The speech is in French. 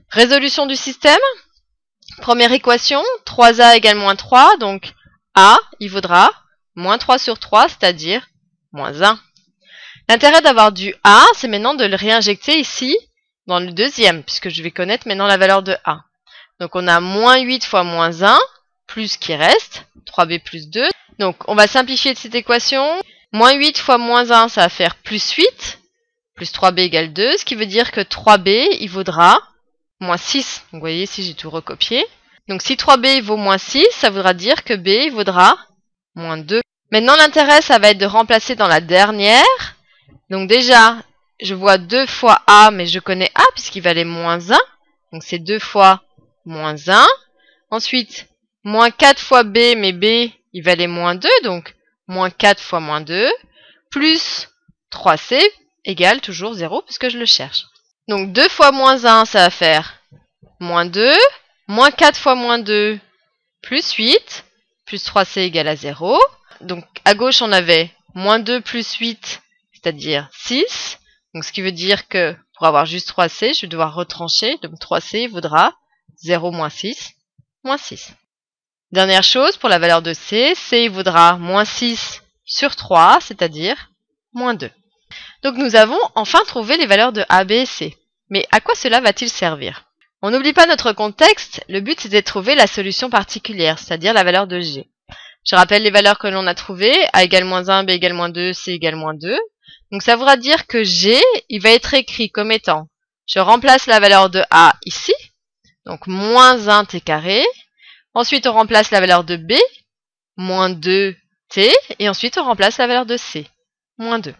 Résolution du système. Première équation, 3a égale moins 3, donc a, il vaudra moins 3 sur 3, c'est-à-dire moins 1. L'intérêt d'avoir du a, c'est maintenant de le réinjecter ici, dans le deuxième, puisque je vais connaître maintenant la valeur de a. Donc on a moins 8 fois moins 1, plus ce qui reste, 3b plus 2. Donc on va simplifier cette équation. Moins 8 fois moins 1, ça va faire plus 8, plus 3b égale 2, ce qui veut dire que 3b, il vaudra moins 6. Donc vous voyez ici, j'ai tout recopié. Donc si 3b vaut moins 6, ça voudra dire que b il vaudra moins 2. Maintenant l'intérêt, ça va être de remplacer dans la dernière. Donc déjà, je vois 2 fois a, mais je connais a puisqu'il valait moins 1. Donc c'est 2 fois moins 1. Ensuite, moins 4 fois b, mais b, il valait moins 2. Donc moins 4 fois moins 2, plus 3c égale toujours 0 puisque je le cherche. Donc 2 fois moins 1, ça va faire moins 2. Moins 4 fois moins 2, plus 8, plus 3c égale à 0. Donc à gauche, on avait moins 2 plus 8, c'est-à-dire 6. Donc ce qui veut dire que pour avoir juste 3c, je vais devoir retrancher. Donc 3c vaudra 0 moins 6, moins 6. Dernière chose, pour la valeur de c, c vaudra moins 6 sur 3, c'est-à-dire moins 2. Donc nous avons enfin trouvé les valeurs de a, b et c. Mais à quoi cela va-t-il servir? On n'oublie pas notre contexte, le but c'était de trouver la solution particulière, c'est-à-dire la valeur de g. Je rappelle les valeurs que l'on a trouvées, a égale moins 1, b égale moins 2, c égale moins 2. Donc ça voudra dire que g, il va être écrit comme étant, je remplace la valeur de a ici, donc moins 1 t carré. Ensuite on remplace la valeur de b, moins 2 t, et ensuite on remplace la valeur de c, moins 2.